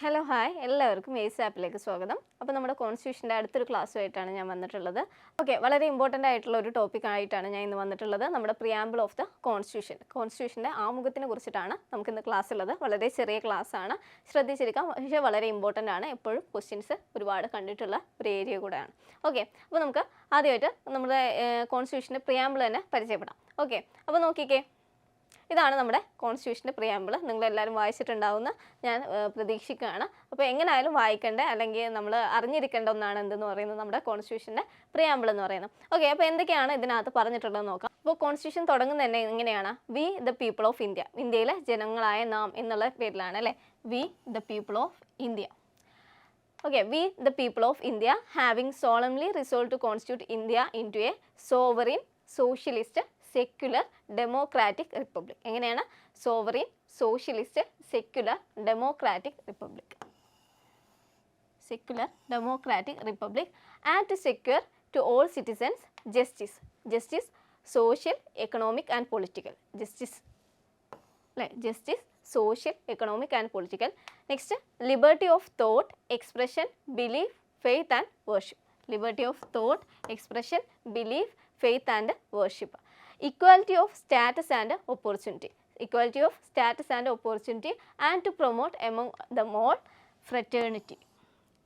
Hello hi എല്ലാവർക്കും ace ആപ്പിലേക്ക് സ്വാഗതം. അപ്പോൾ നമ്മുടെ കോൺസ്റ്റിറ്റ്യൂഷൻ്റെ അടുത്തൊരു ക്ലാസ്സുമായിട്ടാണ് ഞാൻ വന്നിട്ടുള്ളത്. ഓക്കെ, വളരെ ഇമ്പോർട്ടൻ്റ് ആയിട്ടുള്ള ഒരു ടോപ്പിക്കായിട്ടാണ് ഞാൻ ഇന്ന് വന്നിട്ടുള്ളത്. നമ്മുടെ പ്രിയാമ്പിൾ ഓഫ് ദ കോൺസ്റ്റിറ്റ്യൂഷൻ്റെ ആമുഖത്തിനെ കുറിച്ചിട്ടാണ് നമുക്കിന്ന് ക്ലാസ് ഉള്ളത്. വളരെ ചെറിയ ക്ലാസ്സാണ്, ശ്രദ്ധിച്ചിരിക്കാം. പക്ഷേ വളരെ ഇമ്പോർട്ടൻ്റ് ആണ്. എപ്പോഴും ക്വസ്റ്റ്യൻസ് ഒരുപാട് കണ്ടിട്ടുള്ള ഒരു ഏരിയ കൂടെയാണ്. ഓക്കെ, അപ്പോൾ നമുക്ക് ആദ്യമായിട്ട് നമ്മുടെ കോൺസ്റ്റിറ്റ്യൂഷൻ്റെ പ്രിയാമ്പിൾ തന്നെ പരിചയപ്പെടാം. ഓക്കെ, അപ്പോൾ നോക്കിക്കേ, ഇതാണ് നമ്മുടെ കോൺസ്റ്റിറ്റ്യൂഷൻ്റെ പ്രിയാമ്പിൾ. നിങ്ങളെല്ലാവരും വായിച്ചിട്ടുണ്ടാവുമെന്ന് ഞാൻ പ്രതീക്ഷിക്കുകയാണ്. അപ്പോൾ എങ്ങനെയായാലും വായിക്കേണ്ട അല്ലെങ്കിൽ നമ്മൾ അറിഞ്ഞിരിക്കേണ്ട ഒന്നാണ് എന്തെന്ന് പറയുന്നത് നമ്മുടെ കോൺസ്റ്റിറ്റ്യൂഷൻ്റെ പ്രിയാമ്പിൾ എന്ന് പറയുന്നത്. ഓക്കെ, അപ്പോൾ എന്തൊക്കെയാണ് ഇതിനകത്ത് പറഞ്ഞിട്ടുള്ളതെന്ന് നോക്കാം. അപ്പോൾ കോൺസ്റ്റിറ്റ്യൂഷൻ തുടങ്ങുന്നത് തന്നെ എങ്ങനെയാണ്? V the people of India, ഇന്ത്യയിലെ ജനങ്ങളായ നാം എന്നുള്ള പേരിലാണ് അല്ലേ. We the people of India. Okay, we the people of India having solemnly resolved to constitute India into a sovereign, socialist, secular, democratic republic. എങ്ങനെയാണ്? Sovereign, socialist, secular, democratic republic. Secular, democratic republic, and to secure to all citizens justice, social, economic and political. Justice, social, economic and political. Next, liberty of thought, expression, belief, faith and worship. Liberty of thought, expression, belief, faith and worship. Equality of status and opportunity. Equality of status and opportunity, and to promote among them all fraternity.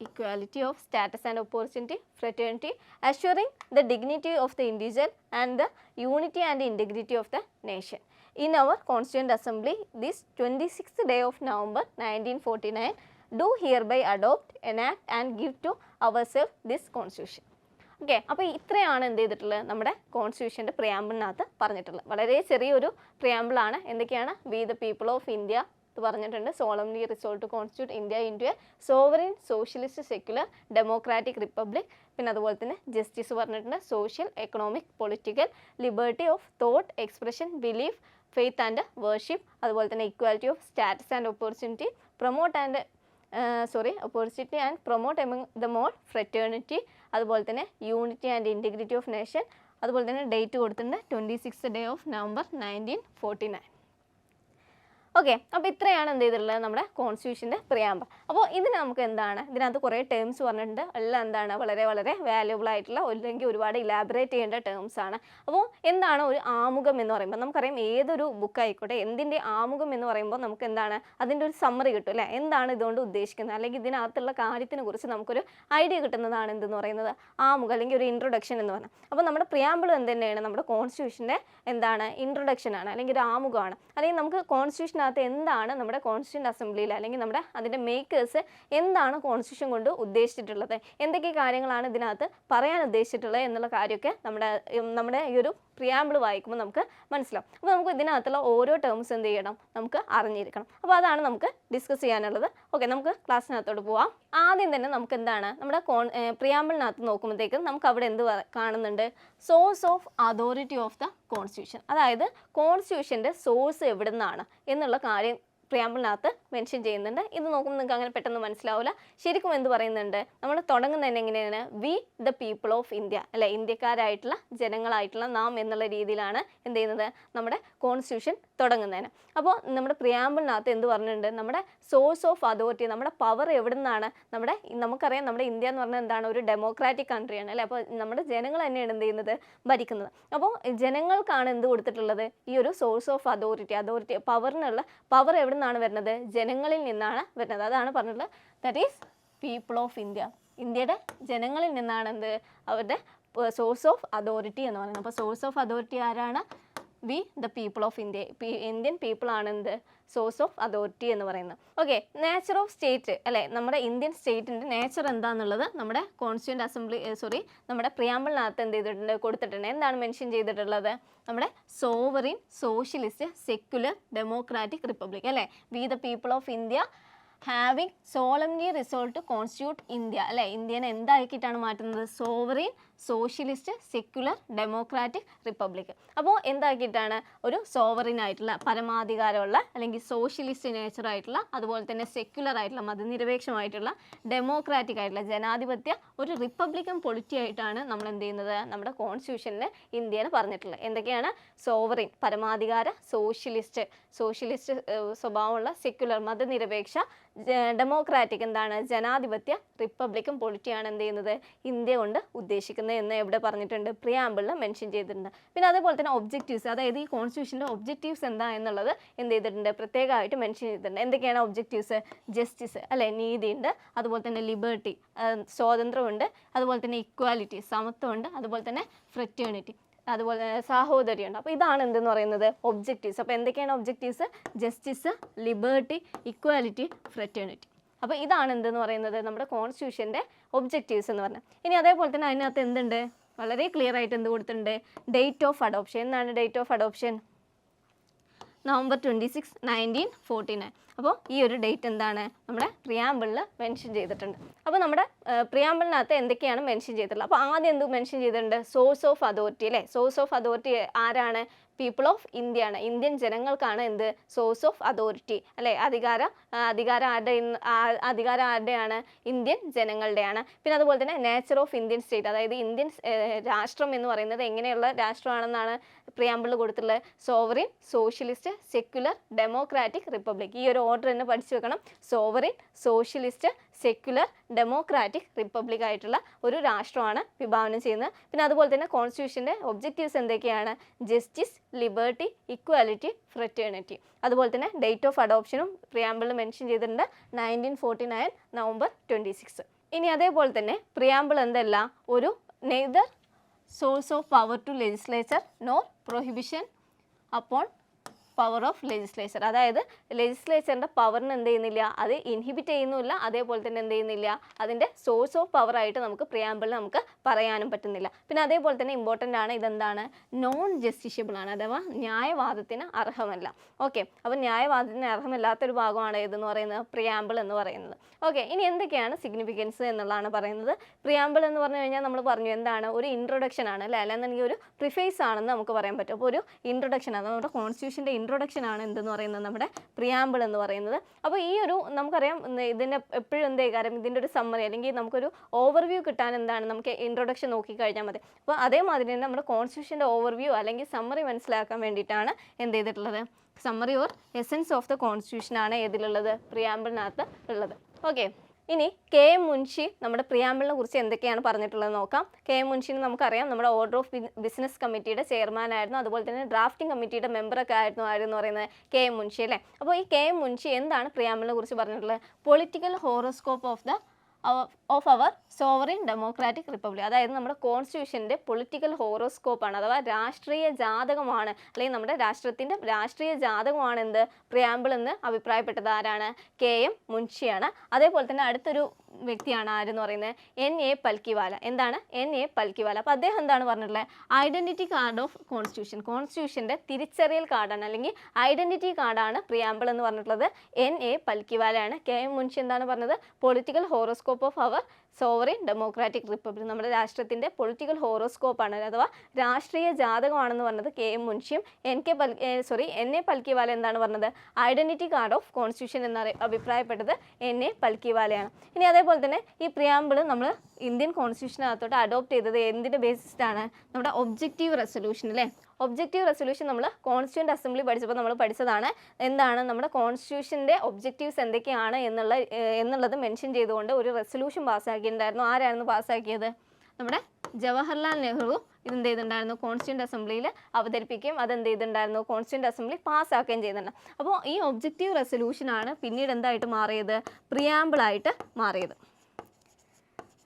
Equality of status and opportunity, fraternity, assuring the dignity of the individual and the unity and integrity of the nation. In our Constituent Assembly, this 26th day of November 1949, do hereby adopt, enact and give to ourselves this Constitution. Okay, അപ്പോൾ ഇത്രയാണ് എന്ത് ചെയ്തിട്ടുള്ളത് നമ്മുടെ കോൺസ്റ്റിറ്റ്യൂഷൻ്റെ പ്രിയാമ്പിളിനകത്ത് പറഞ്ഞിട്ടുള്ളത്. വളരെ ചെറിയൊരു പ്രിയാമ്പിളാണ്. എന്തൊക്കെയാണ്? We the people of India എന്ന് പറഞ്ഞിട്ടുണ്ട്. Solemnly resolve to constitute India into a sovereign, socialist, secular, democratic republic. പിന്നെ അതുപോലെ തന്നെ ജസ്റ്റിസ് പറഞ്ഞിട്ടുണ്ട്. Social, economic, political, liberty of thought, expression, belief, faith and worship. അതുപോലെ തന്നെ equality of status and opportunity, opportunity and promote among them all fraternity. അതുപോലെ തന്നെ unity and integrity of nation. അതുപോലെ തന്നെ ഡേറ്റ് കൊടുത്തിട്ടുണ്ട് 26th day of November 1949. Okay, അപ്പോൾ ഇത്രയാണ് എന്ത് ചെയ്തിട്ടുള്ളത് നമ്മുടെ കോൺസ്റ്റിറ്റ്യൂഷൻ്റെ പ്രിയാമ്പിൾ. അപ്പോൾ ഇതിന് നമുക്ക് എന്താണ്, ഇതിനകത്ത് കുറേ ടേംസ് പറഞ്ഞിട്ടുണ്ട്. എല്ലാം എന്താണ്, വളരെ വളരെ വാല്യുബിൾ ആയിട്ടുള്ള, അല്ലെങ്കിൽ ഒരുപാട് ഇലാബറേറ്റ് ചെയ്യേണ്ട ടേംസ് ആണ്. അപ്പോൾ എന്താണ് ഒരു ആമുഖം എന്ന് പറയുമ്പോൾ നമുക്കറിയാം, ഏതൊരു ബുക്കായിക്കോട്ടെ എന്തിൻ്റെ ആമുഖം എന്ന് പറയുമ്പോൾ നമുക്ക് എന്താണ് അതിൻ്റെ ഒരു സമ്മറി കിട്ടും അല്ലേ. എന്താണ് ഇതുകൊണ്ട് ഉദ്ദേശിക്കുന്നത്, അല്ലെങ്കിൽ ഇതിനകത്തുള്ള കാര്യത്തിനെ കുറിച്ച് നമുക്കൊരു ഐഡിയ കിട്ടുന്നതാണ് എന്തെന്ന് പറയുന്നത് ആമുഖം, അല്ലെങ്കിൽ ഒരു ഇൻട്രൊഡക്ഷൻ എന്ന് പറഞ്ഞാൽ. അപ്പോൾ നമ്മുടെ പ്രിയാമ്പിൾ എന്ത് തന്നെയാണ്, നമ്മുടെ കോൺസ്റ്റിറ്റ്യൂഷൻ്റെ എന്താണ് ഇൻട്രൊഡക്ഷൻ ആണ്, അല്ലെങ്കിൽ ഒരു ആമുഖമാണ്. അല്ലെങ്കിൽ നമുക്ക് കോൺസ്റ്റിറ്റ്യൂഷൻ എന്താണ് നമ്മുടെ കോൺസ്റ്റിറ്റ്യൂന്റ് അസംബ്ലിയിൽ അല്ലെങ്കിൽ നമ്മുടെ അതിൻ്റെ മേക്കേഴ്സ് എന്താണ് കോൺസ്റ്റിറ്റ്യൂഷൻ കൊണ്ട് ഉദ്ദേശിച്ചിട്ടുള്ളത്, എന്തൊക്കെ കാര്യങ്ങളാണ് ഇതിനകത്ത് പറയാൻ ഉദ്ദേശിച്ചിട്ടുള്ളത് എന്നുള്ള കാര്യമൊക്കെ നമ്മുടെ ഈ ഒരു പ്രിയാമ്പിൾ വായിക്കുമ്പോൾ നമുക്ക് മനസ്സിലാവും. അപ്പോൾ നമുക്ക് ഇതിനകത്തുള്ള ഓരോ ടേംസ് എന്ത് ചെയ്യണം, നമുക്ക് അറിഞ്ഞിരിക്കണം. അപ്പോൾ അതാണ് നമുക്ക് ഡിസ്കസ് ചെയ്യാനുള്ളത്. ഓക്കെ, നമുക്ക് ക്ലാസ്സിനകത്തോട്ട് പോവാം. ആദ്യം തന്നെ നമുക്ക് എന്താണ് നമ്മുടെ പ്രിയാമ്പിളിനകത്ത് നോക്കുമ്പോഴത്തേക്കും നമുക്ക് അവിടെ എന്ത് കാണുന്നുണ്ട്, source of authority of the constitution. അതായത് കോൺസ്റ്റിറ്റ്യൂഷൻ്റെ സോഴ്സ് എവിടെ നിന്നാണ് എന്നുള്ള കാര്യം പ്രിയാമ്പിളിനകത്ത് മെൻഷൻ ചെയ്യുന്നുണ്ട്. ഇത് നോക്കുമ്പോൾ നിങ്ങൾക്ക് അങ്ങനെ പെട്ടെന്ന് മനസ്സിലാവില്ല. ശരിക്കും എന്ത് പറയുന്നുണ്ട്, നമ്മൾ തുടങ്ങുന്നതന്നെ എങ്ങനെയാണ്, V the people of India അല്ലെ, ഇന്ത്യക്കാരായിട്ടുള്ള ജനങ്ങളായിട്ടുള്ള നാം എന്നുള്ള രീതിയിലാണ് എന്ത് ചെയ്യുന്നത് നമ്മുടെ കോൺസ്റ്റിറ്റ്യൂഷൻ തുടങ്ങുന്നതിന്. അപ്പോൾ നമ്മുടെ പ്രിയാമ്പിളിനകത്ത് എന്ത് പറഞ്ഞിട്ടുണ്ട്, നമ്മുടെ സോഴ്സ് ഓഫ് അതോറിറ്റി, നമ്മുടെ പവർ എവിടെ നിന്നാണ്, നമുക്കറിയാം നമ്മുടെ ഇന്ത്യ എന്ന് പറഞ്ഞാൽ എന്താണ്, ഒരു ഡെമോക്രാറ്റിക് കൺട്രിയാണ് അല്ലേ. അപ്പോൾ നമ്മുടെ ജനങ്ങൾ തന്നെയാണ് എന്ത് ചെയ്യുന്നത്, ഭരിക്കുന്നത്. അപ്പോൾ ജനങ്ങൾക്കാണ് എന്ത് കൊടുത്തിട്ടുള്ളത്, ഈ ഒരു സോഴ്സ് ഓഫ് അതോറിറ്റി പവറിനുള്ള പവർ എവിടെ നിന്നാണ് വരുന്നത്, ജനങ്ങളിൽ നിന്നാണ് വരുന്നത്. അതാണ് പറഞ്ഞിട്ടുള്ളത്, that is people of India. ഇന്ത്യയുടെ ജനങ്ങളിൽ നിന്നാണ് എന്ത് അവരുടെ സോഴ്സ് ഓഫ് അതോറിറ്റി എന്ന് പറയുന്നത്. അപ്പോൾ സോഴ്സ് ഓഫ് അതോറിറ്റി ആരാണ്, V the people of India, Indian people ആണ് എന്ത് സോഴ്സ് ഓഫ് അതോറിറ്റി എന്ന് പറയുന്നത്. ഓക്കെ, നേച്ചർ ഓഫ് സ്റ്റേറ്റ് അല്ലേ, നമ്മുടെ ഇന്ത്യൻ സ്റ്റേറ്റിൻ്റെ നേച്ചർ എന്താണെന്നുള്ളത് നമ്മുടെ കോൺസ്റ്റിറ്റ്യൂന്റ് അസംബ്ലി നമ്മുടെ പ്രിയാമ്പിളിനകത്ത് എന്ത് ചെയ്തിട്ടുണ്ട്, കൊടുത്തിട്ടുണ്ട്. എന്താണ് മെൻഷൻ ചെയ്തിട്ടുള്ളത്, നമ്മുടെ sovereign, socialist, secular, democratic republic അല്ലേ. We the people of India having solemnly resolve to constitute India അല്ലേ. ഇന്ത്യനെ എന്താക്കിയിട്ടാണ് മാറ്റുന്നത്, sovereign, socialist, secular, democratic, republic. അപ്പോൾ എന്താക്കിയിട്ടാണ് ഒരു സോവറിൻ ആയിട്ടുള്ള പരമാധികാരമുള്ള അല്ലെങ്കിൽ സോഷ്യലിസ്റ്റ് നേച്ചർ ആയിട്ടുള്ള അതുപോലെ തന്നെ സെക്യുലർ ആയിട്ടുള്ള മതനിരപേക്ഷമായിട്ടുള്ള ഡെമോക്രാറ്റിക് ആയിട്ടുള്ള ജനാധിപത്യ ഒരു റിപ്പബ്ലിക്കൻ പൊളിറ്റി ആയിട്ടാണ് നമ്മൾ എന്ത് ചെയ്യുന്നത് നമ്മുടെ കോൺസ്റ്റിറ്റ്യൂഷനിൽ ഇന്ത്യനെ പറഞ്ഞിട്ടുള്ളത്. എന്തൊക്കെയാണ്? സോവറിൻ പരമാധികാര, സോഷ്യലിസ്റ്റ് സ്വഭാവമുള്ള, സെക്യുലർ മതനിരപേക്ഷ, ഡെമോക്രാറ്റിക് എന്താണ് ജനാധിപത്യ, റിപ്പബ്ലിക്കൻ പൊളിറ്റിയാണ് എന്ത് ചെയ്യുന്നത് ഇന്ത്യ കൊണ്ട് ഉദ്ദേശിക്കുന്നത് എന്ന് എവിടെ പറഞ്ഞിട്ടുണ്ട്? പ്രിയാമ്പിളിൽ മെൻഷൻ ചെയ്തിട്ടുണ്ട്. പിന്നെ അതേപോലെ തന്നെ ഒബ്ജക്റ്റീവ്സ്, അതായത് ഈ കോൺസ്റ്റിറ്റ്യൂഷൻ്റെ ഒബ്ജക്റ്റീവ്സ് എന്താ എന്നുള്ളത് എന്ത് ചെയ്തിട്ടുണ്ട്? പ്രത്യേകമായിട്ട് മെൻഷൻ ചെയ്തിട്ടുണ്ട്. എന്തൊക്കെയാണ് ഒബ്ജക്റ്റീവ്സ്? ജസ്റ്റിസ് അല്ലെ, നീതിയുണ്ട്, അതുപോലെ തന്നെ ലിബർട്ടി സ്വാതന്ത്ര്യമുണ്ട്, അതുപോലെ തന്നെ ഇക്വാലിറ്റി സമത്വമുണ്ട്, അതുപോലെ തന്നെ ഫ്രെറ്റേണിറ്റി അതുപോലെ സാഹോദര്യമുണ്ട്. അപ്പോൾ ഇതാണ് എന്തെന്ന് പറയുന്നത് ഒബ്ജക്റ്റീവ്സ്. അപ്പോൾ എന്തൊക്കെയാണ് objectives? Justice, liberty, equality, fraternity. അപ്പോൾ ഇതാണ് എന്തെന്ന് പറയുന്നത് നമ്മുടെ കോൺസ്റ്റിറ്റ്യൂഷൻ്റെ ഒബ്ജക്റ്റീവ്സ് എന്ന് പറഞ്ഞാൽ. ഇനി അതേപോലെ തന്നെ അതിനകത്ത് എന്തുണ്ട്? വളരെ ക്ലിയർ ആയിട്ട് എന്ത് കൊടുത്തിട്ടുണ്ട്? Date of adoption. എന്താണ് ഡേറ്റ് ഓഫ് അഡോപ്ഷൻ? November 26, 1949. അപ്പോൾ ഈ ഒരു ഡേറ്റ് എന്താണ് നമ്മുടെ പ്രിയാമ്പിളിൽ മെൻഷൻ ചെയ്തിട്ടുണ്ട്. അപ്പോൾ നമ്മുടെ പ്രിയാമ്പിളിനകത്ത് എന്തൊക്കെയാണ് മെൻഷൻ ചെയ്തിട്ടുള്ളത്? അപ്പോൾ ആദ്യം എന്ത് മെൻഷൻ ചെയ്തിട്ടുണ്ട്? സോഴ്സ് ഓഫ് അതോറിറ്റി അല്ലേ. സോഴ്സ് ഓഫ് അതോറിറ്റി ആരാണ്? പീപ്പിൾ ഓഫ് ഇന്ത്യ ആണ്. ഇന്ത്യൻ ജനങ്ങൾക്കാണ് എന്ത് സോഴ്സ് ഓഫ് അതോറിറ്റി അല്ലേ. അധികാരം ആരുടെയാണ്? ഇന്ത്യൻ ജനങ്ങളുടെയാണ്. പിന്നെ അതുപോലെ തന്നെ നേച്ചർ ഓഫ് ഇന്ത്യൻ സ്റ്റേറ്റ്, അതായത് ഇന്ത്യൻ രാഷ്ട്രം എന്ന് പറയുന്നത് എങ്ങനെയുള്ള രാഷ്ട്രമാണെന്നാണ് പ്രിയാമ്പിളിൽ കൊടുത്തിട്ടുള്ളത്? Sovereign, socialist, secular, democratic, republic. ഈ ഒരു ഓർഡർ തന്നെ പഠിച്ചു വെക്കണം. Sovereign, socialist, secular, democratic, republic ആയിട്ടുള്ള ഒരു രാഷ്ട്രമാണ് വിഭാവനം ചെയ്യുന്നത്. പിന്നെ അതുപോലെ തന്നെ കോൺസ്റ്റിറ്റ്യൂഷൻ്റെ ഒബ്ജക്റ്റീവ്സ് എന്തൊക്കെയാണ്? Justice, liberty, equality, fraternity. അതുപോലെ തന്നെ ഡേറ്റ് ഓഫ് അഡോപ്ഷനും പ്രിയാമ്പിളിൽ മെൻഷൻ ചെയ്തിട്ടുണ്ട് 1949 November 26. ഇനി അതേപോലെ തന്നെ പ്രിയാമ്പിൾ എന്തല്ല ഒരു neither source of power to legislature nor prohibition upon power of legislature. അതായത് ലെജിസ്ലേച്ചറിൻ്റെ പവറിന് എന്ത് ചെയ്യുന്നില്ല, അത് ഇൻഹിബിറ്റ് ചെയ്യുന്നില്ല, അതേപോലെ തന്നെ എന്ത് ചെയ്യുന്നില്ല, അതിൻ്റെ സോഴ്സ് ഓഫ് പവർ ആയിട്ട് നമുക്ക് പ്രിയാമ്പിളിൽ നമുക്ക് പറയാനും പറ്റുന്നില്ല. പിന്നെ അതേപോലെ തന്നെ ഇമ്പോർട്ടൻ്റ് ആണ് ഇതെന്താണ്? നോൺ ജസ്റ്റിഷ്യബിൾ ആണ്, അഥവാ ന്യായവാദത്തിന് അർഹമല്ല. ഓക്കെ, അപ്പോൾ ന്യായവാദത്തിന് അർഹമല്ലാത്തൊരു ഭാഗമാണ് ഇതെന്ന് പറയുന്നത് പ്രിയാമ്പിൾ എന്ന് പറയുന്നത്. ഓക്കെ, ഇനി എന്തൊക്കെയാണ് സിഗ്നിഫിക്കൻസ് എന്നുള്ളതാണ് പറയുന്നത്. പ്രിയാമ്പിൾ എന്ന് പറഞ്ഞു കഴിഞ്ഞാൽ നമ്മൾ പറഞ്ഞു എന്താണ് ഒരു ഇൻട്രൊഡക്ഷൻ ആണ് അല്ലേ, അല്ലാന്നുണ്ടെങ്കിൽ ഒരു പ്രിഫേസ് ആണെന്ന് നമുക്ക് പറയാൻ പറ്റും. അപ്പോൾ ഒരു ഇൻട്രൊഡക്ഷൻ ആണ്, നമ്മുടെ കോൺസ്റ്റിറ്റ്യൂഷൻ്റെ ഇൻട്രൊഡക്ഷൻ ആണ് എന്തെന്ന് പറയുന്നത് നമ്മുടെ പ്രിയാമ്പിൾ എന്ന് പറയുന്നത്. അപ്പോൾ ഈ ഒരു നമുക്കറിയാം ഇതിൻ്റെ എപ്പോഴും എന്തേ കാര്യം ഇതിൻ്റെ ഒരു സമ്മറി അല്ലെങ്കിൽ നമുക്കൊരു ഓവർവ്യൂ കിട്ടാൻ എന്താണ് നമുക്ക് ഇൻട്രൊഡക്ഷൻ നോക്കിക്കഴിഞ്ഞാൽ മതി. അപ്പോൾ അതേമാതിരി തന്നെ നമ്മുടെ കോൺസ്റ്റിറ്റ്യൂഷൻ്റെ ഓവർവ്യൂ അല്ലെങ്കിൽ സമ്മറി മനസ്സിലാക്കാൻ വേണ്ടിയിട്ടാണ് എന്ത് ചെയ്തിട്ടുള്ളത് summary or essence of the constitution ആണ് ഏതിലുള്ളത് പ്രിയാമ്പിളിനകത്ത് ഉള്ളത്. ഓക്കെ, ഇനി കെ എം മുൻഷി നമ്മുടെ പ്രിയാമ്പിളിനെ കുറിച്ച് എന്തൊക്കെയാണ് പറഞ്ഞിട്ടുള്ളത് നോക്കാം. കെ എം മുൻഷിനെ നമുക്കറിയാം നമ്മുടെ ഓർഡർ ഓഫ് ബിസിനസ് കമ്മിറ്റിയുടെ ചെയർമാൻ ആയിരുന്നു, അതുപോലെ തന്നെ ഡ്രാഫ്റ്റിംഗ് കമ്മിറ്റിയുടെ മെമ്പറൊക്കെ ആരെന്ന് പറയുന്നത് കെ എം മുൻഷി അല്ലേ. അപ്പോൾ ഈ കെ എം മുൻഷി എന്താണ് പ്രിയാമ്പിളിനെ കുറിച്ച് പറഞ്ഞിട്ടുള്ളത്? Political horoscope of our sovereign democratic republic. അതായത് നമ്മുടെ കോൺസ്റ്റിറ്റ്യൂഷൻ്റെ പൊളിറ്റിക്കൽ ഹോറോസ്കോപ്പാണ്, അഥവാ രാഷ്ട്രീയ ജാതകമാണ്, അല്ലെങ്കിൽ നമ്മുടെ രാഷ്ട്രത്തിൻ്റെ രാഷ്ട്രീയ ജാതകമാണ് എന്ത് പ്രിയാമ്പിൾ എന്ന് അഭിപ്രായപ്പെട്ടത് ആരാണ്? കെ എം മുൻഷിയാണ്. അതേപോലെ തന്നെ അടുത്തൊരു വ്യക്തിയാണ് ആരെന്ന് പറയുന്നത് എൻ എ പൽക്കിവാല. എന്താണ് എൻ എ പൽക്കിവാല? അപ്പോൾ അദ്ദേഹം എന്താണ് പറഞ്ഞിട്ടുള്ളത്? ഐഡൻറ്റിറ്റി കാർഡ് ഓഫ് കോൺസ്റ്റിറ്റ്യൂഷൻ്റെ തിരിച്ചറിയൽ കാർഡാണ് അല്ലെങ്കിൽ ഐഡൻറ്റിറ്റി കാർഡാണ് പ്രിയാമ്പിൾ എന്ന് പറഞ്ഞിട്ടുള്ളത് എൻ എ പൽക്കിവാലയാണ്. കെ എം മുൻഷി എന്താണ് പറഞ്ഞത്? Political horoscope of our sovereign democratic republic, നമ്മുടെ രാഷ്ട്രത്തിൻ്റെ പൊളിറ്റിക്കൽ ഹോറോസ്കോപ്പാണ് അഥവാ രാഷ്ട്രീയ ജാതകമാണെന്ന് പറഞ്ഞത് കെ എം മുൻഷിയും എൻ എ പൽക്കിവാല എന്താണ് പറഞ്ഞത്? ഐഡൻറ്റിറ്റി കാർഡ് ഓഫ് കോൺസ്റ്റിറ്റ്യൂഷൻ എന്ന അഭിപ്രായപ്പെട്ടത് എൻ എ പൽക്കിവാലയാണ്. ഇനി അതേപോലെ തന്നെ ഈ പ്രിയാമ്പിൾ നമ്മൾ ഇന്ത്യൻ കോൺസ്റ്റിറ്റ്യൂഷനകത്തോട്ട് അഡോപ്റ്റ് ചെയ്തത് എന്തിൻ്റെ ബേസിസിലാണ്? നമ്മുടെ ഒബ്ജക്റ്റീവ് റെസൊല്യൂഷൻ അല്ലേ. ഒബ്ജക്റ്റീവ് റെസൊല്യൂഷൻ നമ്മൾ കോൺസ്റ്റിറ്റ്യൂൻ്റ് അസംബ്ലി പഠിച്ചപ്പോൾ നമ്മൾ പഠിച്ചതാണ്. എന്താണ് നമ്മുടെ കോൺസ്റ്റിറ്റ്യൂഷൻ്റെ ഒബ്ജക്റ്റീവ്സ് എന്തൊക്കെയാണ് എന്നുള്ളത് മെൻഷൻ ചെയ്തുകൊണ്ട് ഒരു റെസൊല്യൂഷൻ പാസ്സാക്കിയിട്ടുണ്ടായിരുന്നു. ആരായിരുന്നു പാസ്സാക്കിയത്? നമ്മുടെ ജവഹർലാൽ നെഹ്റു ഇതെന്ത് ചെയ്തിട്ടുണ്ടായിരുന്നു? കോൺസ്റ്റിറ്റ്യൂൻ്റ് അസംബ്ലിയിൽ അവതരിപ്പിക്കുകയും അതെന്ത് ചെയ്തിട്ടുണ്ടായിരുന്നു? കോൺസ്റ്റിറ്റ്യൂൻ്റ് അസംബ്ലി പാസ്സാക്കുകയും ചെയ്യുന്നുണ്ട്. അപ്പോൾ ഈ ഒബ്ജക്റ്റീവ് റെസൊല്യൂഷനാണ് പിന്നീട് എന്തായിട്ട് മാറിയത്? പ്രിയാമ്പിളായിട്ട് മാറിയത്.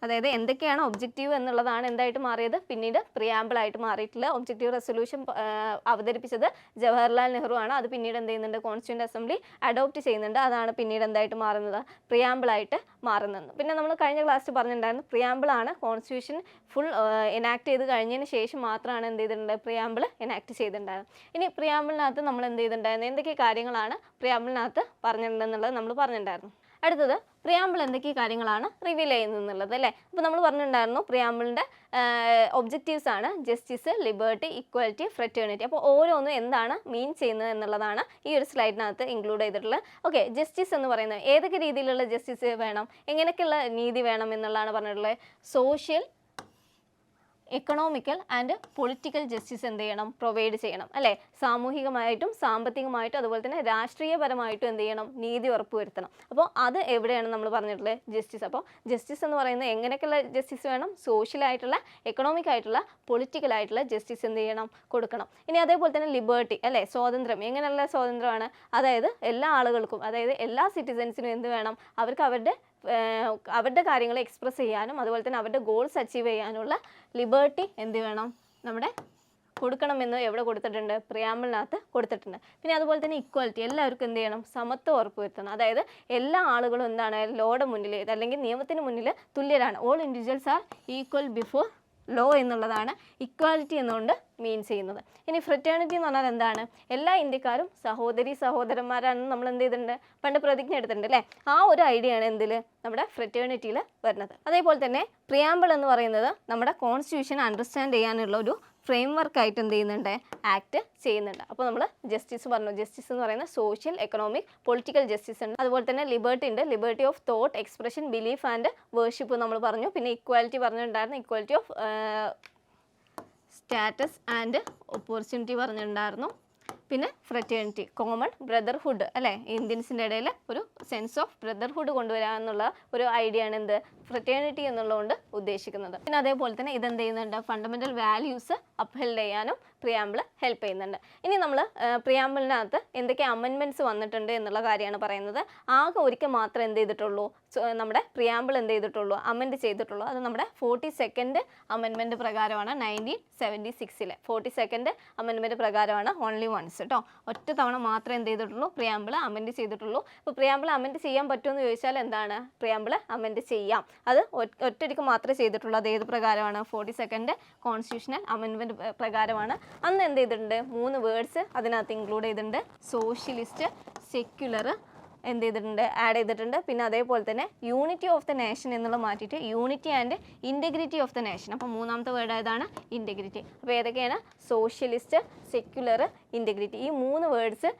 അതായത് എന്തൊക്കെയാണ് ഒബ്ജക്റ്റീവ് എന്നുള്ളതാണ് എന്തായിട്ട് മാറിയത്? പിന്നീട് പ്രിയാമ്പിളായിട്ട് മാറിയിട്ടുള്ള ഒബ്ജക്റ്റീവ് റെസൊല്യൂഷൻ അവതരിപ്പിച്ചത് ജവഹർലാൽ നെഹ്റു ആണ്. അത് പിന്നീട് എന്ത് ചെയ്യുന്നുണ്ട്? കോൺസ്റ്റിറ്റ്യൂൻ്റ് അസംബ്ലി അഡോപ്റ്റ് ചെയ്യുന്നുണ്ട്. അതാണ് പിന്നീട് എന്തായിട്ട് മാറുന്നത്? പ്രിയാമ്പിളായിട്ട് മാറുന്നത്. പിന്നെ നമ്മൾ കഴിഞ്ഞ ക്ലാസ്സിൽ പറഞ്ഞിട്ടുണ്ടായിരുന്നു പ്രിയാമ്പിളാണ് കോൺസ്റ്റിറ്റ്യൂഷൻ ഫുൾ എനാക്ട് ചെയ്ത് കഴിഞ്ഞതിന് ശേഷം മാത്രമാണ് എന്ത് ചെയ്തിട്ടുണ്ട്? പ്രിയാമ്പിൾ എനാക്ട് ചെയ്തിട്ടുണ്ടായിരുന്നത്. ഇനി പ്രിയാമ്പിളിനകത്ത് നമ്മൾ എന്ത് ചെയ്തിട്ടുണ്ടായിരുന്നു? എന്തൊക്കെ കാര്യങ്ങളാണ് പ്രിയാമ്പിളിനകത്ത് പറഞ്ഞിട്ടുണ്ടെന്നുള്ളത് നമ്മൾ പറഞ്ഞിട്ടുണ്ടായിരുന്നു. അടുത്തത് പ്രിയാമ്പിൾ എന്തൊക്കെ കാര്യങ്ങളാണ് റിവീൽ ചെയ്യുന്നത് എന്നുള്ളത് അല്ലേ. അപ്പോൾ നമ്മൾ പറഞ്ഞിട്ടുണ്ടായിരുന്നു പ്രിയാമ്പിളിൻ്റെ ഒബ്ജക്റ്റീവ്സ് ആണ് ജസ്റ്റിസ്, ലിബർട്ടി, ഇക്വാലിറ്റി, ഫ്രറ്റേണിറ്റി. അപ്പോൾ ഓരോന്നും എന്താണ് മീൻ ചെയ്യുന്നത് എന്നുള്ളതാണ് ഈ ഒരു സ്ലൈഡിനകത്ത് ഇൻക്ലൂഡ് ചെയ്തിട്ടുള്ളത്. ഓക്കെ, ജസ്റ്റിസ് എന്ന് പറയുന്നത് ഏതൊക്കെ രീതിയിലുള്ള ജസ്റ്റിസ് വേണം, എങ്ങനെയൊക്കെയുള്ള നീതി വേണം എന്നുള്ളതാണ് പറഞ്ഞിട്ടുള്ളത്. Social, economical and political justice എന്ത് ചെയ്യണം, പ്രൊവൈഡ് ചെയ്യണം അല്ലേ. സാമൂഹികമായിട്ടും സാമ്പത്തികമായിട്ടും അതുപോലെ തന്നെ രാഷ്ട്രീയപരമായിട്ടും എന്ത് ചെയ്യണം, നീതി ഉറപ്പുവരുത്തണം. അപ്പോൾ അത് എവിടെയാണ് നമ്മൾ പറഞ്ഞിട്ടുള്ളത്, ജസ്റ്റിസ്. അപ്പോൾ ജസ്റ്റിസ് എന്ന് പറയുന്നത് എങ്ങനെയൊക്കെയുള്ള ജസ്റ്റിസ് വേണം, സോഷ്യലായിട്ടുള്ള, എക്കണോമിക് ആയിട്ടുള്ള, പൊളിറ്റിക്കൽ ആയിട്ടുള്ള ജസ്റ്റിസ് എന്ത് ചെയ്യണം, കൊടുക്കണം. ഇനി അതേപോലെ തന്നെ ലിബർട്ടി അല്ലേ, സ്വാതന്ത്ര്യം. എങ്ങനെയുള്ള സ്വാതന്ത്ര്യമാണ്, അതായത് എല്ലാ ആളുകൾക്കും, അതായത് എല്ലാ സിറ്റിസൻസിനും എന്ത് വേണം, അവർക്ക് അവരുടെ കാര്യങ്ങൾ എക്സ്പ്രസ് ചെയ്യാനും അതുപോലെ തന്നെ അവരുടെ ഗോൾസ് അച്ചീവ് ചെയ്യാനുള്ള ലിബർട്ടി എന്ത് വേണം, നമ്മുടെ കൊടുക്കണമെന്ന് എവിടെ കൊടുത്തിട്ടുണ്ട്, പ്രിയാമ്പിളിനകത്ത് കൊടുത്തിട്ടുണ്ട്. പിന്നെ അതുപോലെ തന്നെ ഇക്വാലിറ്റി, എല്ലാവർക്കും എന്ത് ചെയ്യണം, സമത്വം ഉറപ്പുവരുത്തണം. അതായത് എല്ലാ ആളുകളും എന്താണ്, ലോയുടെ മുന്നിൽ അല്ലെങ്കിൽ നിയമത്തിന് മുന്നിൽ തുല്യരാണ്. All individuals are equal before law എന്നുള്ളതാണ് ഇക്വാലിറ്റി എന്നുകൊണ്ട് മീൻ ചെയ്യുന്നത്. ഇനി ഫ്രറ്റേണിറ്റി എന്ന് പറഞ്ഞാൽ എന്താണ്, എല്ലാ ഇന്ത്യക്കാരും സഹോദരന്മാരാണെന്ന് നമ്മൾ എന്ത് ചെയ്തിട്ടുണ്ട്, പണ്ട് പ്രതിജ്ഞ എടുത്തിട്ടുണ്ട് അല്ലേ. ആ ഒരു ഐഡിയ ആണ് എന്തിൽ, നമ്മുടെ ഫ്രറ്റേണിറ്റിയിൽ വരുന്നത്. അതേപോലെ തന്നെ പ്രിയാമ്പിൾ എന്ന് പറയുന്നത് നമ്മുടെ കോൺസ്റ്റിറ്റ്യൂഷൻ അണ്ടർസ്റ്റാൻഡ് ചെയ്യാനുള്ള ഒരു ഫ്രെയിം വർക്കായിട്ട് എന്ത് ചെയ്യുന്നുണ്ട്, ആക്ട് ചെയ്യുന്നുണ്ട്. അപ്പോൾ നമ്മൾ ജസ്റ്റിസ് പറഞ്ഞു, ജസ്റ്റിസ് എന്ന് പറയുന്ന സോഷ്യൽ, എക്കണോമിക്, പൊളിറ്റിക്കൽ ജസ്റ്റിസ് ഉണ്ട്. അതുപോലെ തന്നെ ലിബർട്ടി ഉണ്ട്, liberty of thought, expression, belief and worship നമ്മൾ പറഞ്ഞു. പിന്നെ ഇക്വാലിറ്റി പറഞ്ഞിട്ടുണ്ടായിരുന്നു, equality of status and opportunity പറഞ്ഞിട്ടുണ്ടായിരുന്നു. പിന്നെ ഫ്രറ്റേണിറ്റി, കോമൺ ബ്രദർഹുഡ് അല്ലേ, ഇന്ത്യൻസിൻ്റെ ഇടയിൽ ഒരു സെൻസ് ഓഫ് ബ്രദർഹുഡ് കൊണ്ടുവരാമെന്നുള്ള ഒരു ഐഡിയ ആണ് എന്ത്, ഫ്രറ്റേണിറ്റി എന്നുള്ളതുകൊണ്ട് ഉദ്ദേശിക്കുന്നത്. പിന്നെ അതേപോലെ തന്നെ ഇതെന്ത് ചെയ്യുന്നുണ്ട്, ഫണ്ടമെൻ്റൽ വാല്യൂസ് അപ്ഹെൽഡ് ചെയ്യാനും പ്രിയാമ്പിൾ ഹെൽപ്പ് ചെയ്യുന്നുണ്ട്. ഇനി നമ്മൾ പ്രിയാമ്പിളിനകത്ത് എന്തൊക്കെ അമെൻമെൻറ്റ്സ് വന്നിട്ടുണ്ട് എന്നുള്ള കാര്യമാണ് പറയുന്നത്. ആകെ ഒരിക്കൽ മാത്രമേ എന്ത് ചെയ്തിട്ടുള്ളൂ, നമ്മുടെ പ്രിയാമ്പിൾ എന്ത് ചെയ്തിട്ടുള്ളൂ, അമെൻഡ് ചെയ്തിട്ടുള്ളൂ. അത് നമ്മുടെ 42nd അമെൻമെൻറ്റ് പ്രകാരമാണ്. 1976 42nd അമെൻമെൻറ്റ് പ്രകാരമാണ്. ഓൺലി വൺസ് കേട്ടോ, ഒറ്റ തവണ മാത്രമേ എന്ത് ചെയ്തിട്ടുള്ളൂ, പ്രിയാമ്പിൾ അമെൻഡ് ചെയ്തിട്ടുള്ളൂ. അപ്പോൾ പ്രിയാമ്പിൾ അമെൻഡ് ചെയ്യാൻ പറ്റുമെന്ന് ചോദിച്ചാൽ എന്താണ്, പ്രിയാമ്പിൾ അമെൻഡ് ചെയ്യാം. അത് ഒറ്റയ്ക്ക് മാത്രമേ ചെയ്തിട്ടുള്ളൂ. അത് ഏത് പ്രകാരമാണ്, 42nd കോൺസ്റ്റിറ്റ്യൂഷണൽ അമെൻമെൻറ്റ് പ്രകാരമാണ്. അന്ന് എന്ത് ചെയ്തിട്ടുണ്ട്, 3 വേർഡ്സ് അതിനകത്ത് ഇൻക്ലൂഡ് ചെയ്തിട്ടുണ്ട്. സോഷ്യലിസ്റ്റ്, സെക്യുലർ എന്ത് ചെയ്തിട്ടുണ്ട്, ആഡ് ചെയ്തിട്ടുണ്ട്. പിന്നെ അതേപോലെ തന്നെ യൂണിറ്റി ഓഫ് ദ നേഷൻ എന്നുള്ള മാറ്റിയിട്ട് unity and integrity of the nation. അപ്പോൾ മൂന്നാമത്തെ വേർഡ് ഏതാണ്, ഇൻറ്റഗ്രിറ്റി. അപ്പോൾ ഏതൊക്കെയാണ്, സോഷ്യലിസ്റ്റ്, സെക്യുലർ, ഇൻറ്റഗ്രിറ്റി. ഈ 3 വേർഡ്സ്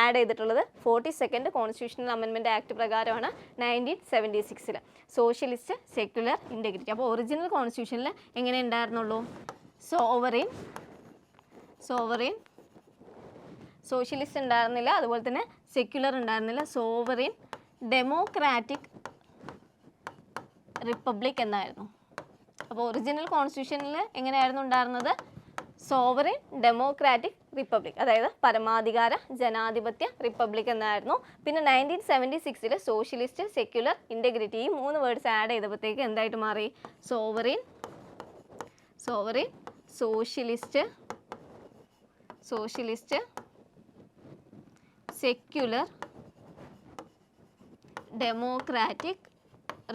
ആഡ് ചെയ്തിട്ടുള്ളത് 42nd കോൺസ്റ്റിറ്റ്യൂഷണൽ അമെൻമെൻറ്റ് ആക്ട് പ്രകാരമാണ് 1976. Socialist, secular, integrity. അപ്പോൾ ഒറിജിനൽ കോൺസ്റ്റിറ്റ്യൂഷനിൽ എങ്ങനെ ഉണ്ടായിരുന്നുള്ളൂ, സോവറിൻ സോഷ്യലിസ്റ്റ് ഉണ്ടായിരുന്നില്ല, അതുപോലെ തന്നെ സെക്യുലർ ഉണ്ടായിരുന്നില്ല, സോവറിൻ ഡെമോക്രാറ്റിക് റിപ്പബ്ലിക് എന്നായിരുന്നു. അപ്പോൾ ഒറിജിനൽ കോൺസ്റ്റിറ്റ്യൂഷനിൽ എങ്ങനെയായിരുന്നു ഉണ്ടായിരുന്നത്, സോവറിൻ ഡെമോക്രാറ്റിക് റിപ്പബ്ലിക്, അതായത് പരമാധികാര ജനാധിപത്യ റിപ്പബ്ലിക് എന്നായിരുന്നു. പിന്നെ 1976 സോഷ്യലിസ്റ്റ്, സെക്യുലർ, ഇൻറ്റഗ്രിറ്റി ഈ 3 വേർഡ്സ് ആഡ് ചെയ്തപ്പോഴത്തേക്ക് എന്തായിട്ട് മാറി, sovereign socialist secular democratic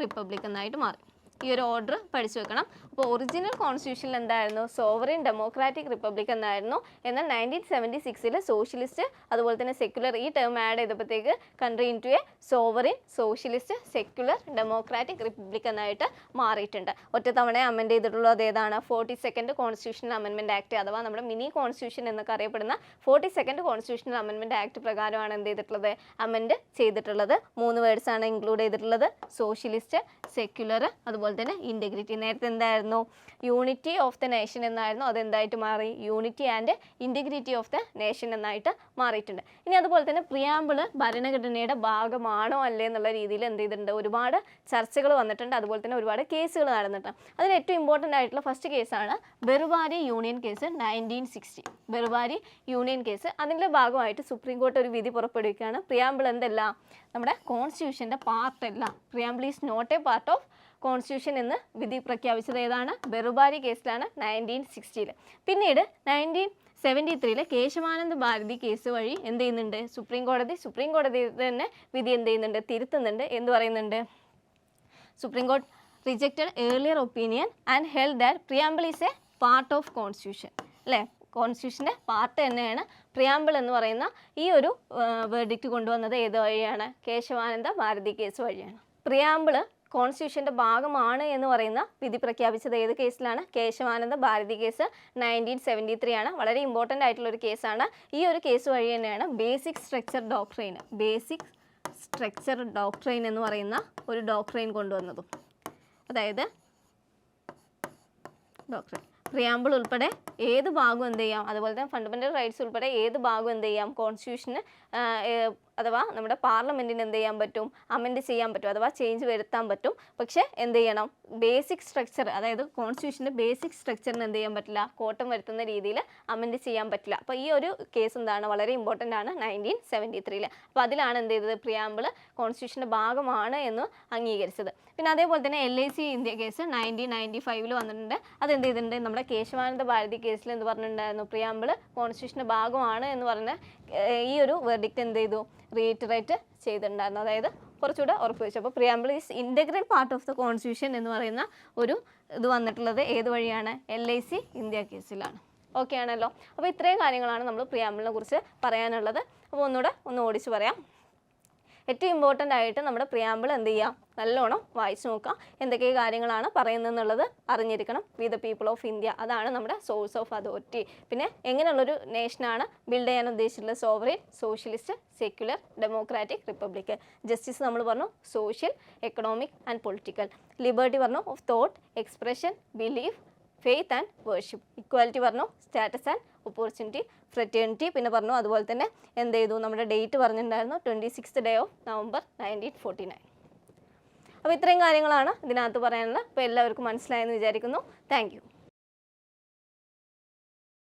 republic എന്നായിട്ട് മാറി. ഈ ഒരു ഓർഡർ പഠിച്ചു വെക്കണം. അപ്പോൾ ഒറിജിനൽ കോൺസ്റ്റിറ്റ്യൂഷനിൽ എന്തായിരുന്നു, സോവറിൻ ഡെമോക്രാറ്റിക് റിപ്പബ്ലിക് എന്നായിരുന്നു. എന്നാൽ 1976 സോഷ്യലിസ്റ്റ് അതുപോലെ തന്നെ സെക്യുലർ ഈ ടേം ആഡ് ചെയ്തപ്പോഴത്തേക്ക് country into a sovereign socialist secular democratic republic എന്നായിട്ട് മാറിയിട്ടുണ്ട്. ഒറ്റ തവണ അമെൻഡ് ചെയ്തിട്ടുള്ളൂ. അതേതാണ്, 42nd കോൺസ്റ്റിറ്റ്യൂഷണൽ അമെൻമെൻറ്റ് ആക്ട് അഥവാ നമ്മുടെ മിനി കോൺസ്റ്റിറ്റ്യൂഷൻ എന്നൊക്കെ അറിയപ്പെടുന്ന 42nd കോൺസ്റ്റിറ്റ്യൂഷണൽ അമെൻമെൻറ്റ് ആക്ട് പ്രകാരമാണ് എന്ത് ചെയ്തിട്ടുള്ളത്, അമെൻഡ് ചെയ്തിട്ടുള്ളത്. 3 വേർഡ്സ് ആണ് ഇൻക്ലൂഡ് ചെയ്തിട്ടുള്ളത്, സോഷ്യലിസ്റ്റ്, സെക്യുലർ, അതുപോലെ തന്നെ ഇൻറ്റഗ്രിറ്റി. നേരത്തെ എന്തായിരുന്നു, യൂണിറ്റി ഓഫ് ദ നേഷൻ എന്നായിരുന്നു. അതെന്തായിട്ട് മാറി, unity and integrity of the nation എന്നായിട്ട് മാറിയിട്ടുണ്ട്. ഇനി അതുപോലെ തന്നെ പ്രിയാമ്പിൾ ഭരണഘടനയുടെ ഭാഗമാണോ അല്ലേ എന്നുള്ള രീതിയിൽ എന്ത് ചെയ്തിട്ടുണ്ട്, ഒരുപാട് ചർച്ചകൾ വന്നിട്ടുണ്ട്. അതുപോലെ തന്നെ ഒരുപാട് കേസുകൾ നടന്നിട്ടുണ്ട്. അതിൽ ഏറ്റവും ഇമ്പോർട്ടൻ്റ് ആയിട്ടുള്ള ഫസ്റ്റ് കേസാണ് ബെറുവാരി യൂണിയൻ കേസ് 1960. ബെറുവാരി യൂണിയൻ കേസ്, അതിൻ്റെ ഭാഗമായിട്ട് സുപ്രീം കോടതി ഒരു വിധി പുറപ്പെടുവിക്കുകയാണ്. പ്രിയാമ്പിൾ എന്തല്ല, നമ്മുടെ കോൺസ്റ്റിറ്റ്യൂഷന്റെ പാർട്ടല്ല, preamble is not a part of constitution എന്ന് വിധി പ്രഖ്യാപിച്ചത് ഏതാണ്, ബെറുവാരി കേസിലാണ് 1960. പിന്നീട് 1973 കേശവാനന്ദ ഭാരതി കേസ് വഴി എന്ത് ചെയ്യുന്നുണ്ട്, സുപ്രീം കോടതി തന്നെ വിധി എന്ത് ചെയ്യുന്നുണ്ട്, തിരുത്തുന്നുണ്ട്. എന്ത് പറയുന്നുണ്ട്, സുപ്രീം കോടതി rejected earlier opinion and held that preamble is A part of constitution അല്ലേ. കോൺസ്റ്റിറ്റ്യൂഷൻ്റെ പാർട്ട് തന്നെയാണ് പ്രിയാമ്പിൾ എന്ന് പറയുന്ന ഈ ഒരു വേർഡിക്റ്റ് കൊണ്ടുവന്നത് ഏത് വഴിയാണ്? കേശവാനന്ദ ഭാരതി കേസ് വഴിയാണ്. പ്രിയാമ്പിൾ കോൺസ്റ്റിറ്റ്യൂഷൻ്റെ ഭാഗമാണ് എന്ന് പറയുന്ന വിധി പ്രഖ്യാപിച്ചത് ഏത് കേസിലാണ്? കേശവാനന്ദ ഭാരതി കേസ് 1973 ആണ്. വളരെ ഇമ്പോർട്ടൻ്റ് ആയിട്ടുള്ളൊരു കേസാണ്. ഈ ഒരു കേസ് വഴി തന്നെയാണ് ബേസിക് സ്ട്രക്ചർ ഡോക്ട്രൈൻ എന്ന് പറയുന്ന ഒരു ഡോക്ട്രൈൻ കൊണ്ടുവന്നതും. അതായത് ഡോക്ട്രൈൻ പ്രിയാമ്പിൾ ഉൾപ്പെടെ ഏത് ഭാഗം എന്ത് ചെയ്യാം, അതുപോലെ തന്നെ ഫണ്ടമെൻ്റൽ റൈറ്റ്സ് ഉൾപ്പെടെ ഏത് ഭാഗം എന്ത് ചെയ്യാം, കോൺസ്റ്റിറ്റ്യൂഷന് അഥവാ നമ്മുടെ പാർലമെൻറ്റിന് എന്ത് ചെയ്യാൻ പറ്റും, അമെൻഡ് ചെയ്യാൻ പറ്റും, അഥവാ ചേഞ്ച് വരുത്താൻ പറ്റും. പക്ഷേ എന്ത് ചെയ്യണം, ബേസിക് സ്ട്രക്ചർ, അതായത് കോൺസ്റ്റിറ്റ്യൂഷൻ്റെ ബേസിക് സ്ട്രക്ചറിന് എന്ത് ചെയ്യാൻ പറ്റില്ല, കോട്ടം വരുത്തുന്ന രീതിയിൽ അമെൻഡ് ചെയ്യാൻ പറ്റില്ല. അപ്പോൾ ഈ ഒരു കേസ് എന്താണ്, വളരെ ഇമ്പോർട്ടൻ്റ് ആണ് 1973. അപ്പോൾ അതിലാണ് എന്ത് ചെയ്തത്, പ്രിയാമ്പിൾ കോൺസ്റ്റിറ്റ്യൂഷൻ്റെ ഭാഗമാണ് എന്ന് അംഗീകരിച്ചത്. പിന്നെ അതേപോലെ തന്നെ LIC ഇന്ത്യ കേസ് 1995 വന്നിട്ടുണ്ട്. അതെന്ത് ചെയ്തിട്ടുണ്ട്, നമ്മുടെ കേശവാനന്ദ ഭാരതി കേസിൽ എന്ത് പറഞ്ഞിട്ടുണ്ടായിരുന്നു, പ്രിയാമ്പിൾ കോൺസ്റ്റിറ്റ്യൂഷൻ്റെ ഭാഗമാണ് എന്ന് പറഞ്ഞ ഈ ഒരു വെർഡിക്റ്റ് എന്ത് ചെയ്തു, റീറ്ററേറ്റ് ചെയ്തിട്ടുണ്ടായിരുന്നു. അതായത് കുറച്ചുകൂടെ ഉറപ്പ് വെച്ചു. അപ്പോൾ preamble is integral part of the constitution എന്ന് പറയുന്ന ഒരു ഇത് വന്നിട്ടുള്ളത് ഏത് വഴിയാണ്, LIC ഇന്ത്യ കേസിലാണ്. ഓക്കെ ആണല്ലോ. അപ്പോൾ ഇത്രയും കാര്യങ്ങളാണ് നമ്മൾ പ്രിയാമ്പിളിനെ കുറിച്ച് പറയാനുള്ളത്. അപ്പോൾ ഒന്ന് ഓടിച്ച് പറയാം. ഏറ്റവും ഇമ്പോർട്ടൻ്റ് ആയിട്ട് നമ്മുടെ പ്രിയാമ്പിൾ എന്ത് ചെയ്യുക, നല്ലോണം വായിച്ചു നോക്കുക. എന്തൊക്കെ കാര്യങ്ങളാണ് പറയുന്നതെന്നുള്ളത് അറിഞ്ഞിരിക്കണം. V the people of India, അതാണ് നമ്മുടെ സോഴ്സ് ഓഫ് അതോറിറ്റി. പിന്നെ എങ്ങനെയുള്ളൊരു നേഷനാണ് ബിൽഡ് ചെയ്യാൻ ഉദ്ദേശിച്ചിട്ടുള്ളത്, sovereign, socialist, secular, democratic, republic. Justice നമ്മൾ പറഞ്ഞു social, economic and political. Liberty പറഞ്ഞു of thought, expression, belief, faith and worship. Equality പറഞ്ഞു സ്റ്റാറ്റസ് ആൻഡ് ഓപ്പർച്യൂണിറ്റി, ഫ്രറ്റേണിറ്റി. പിന്നെ പറഞ്ഞു അതുപോലെ തന്നെ എന്ത് ചെയ്തു, നമ്മുടെ ഡേറ്റ് പറഞ്ഞിട്ടുണ്ടായിരുന്നു 26th day of November 1949. അപ്പോൾ ഇത്രയും കാര്യങ്ങളാണ് ഇതിനകത്ത് പറയാനുള്ളത്. അപ്പോൾ എല്ലാവർക്കും മനസ്സിലായെന്ന് വിചാരിക്കുന്നു. Thank you.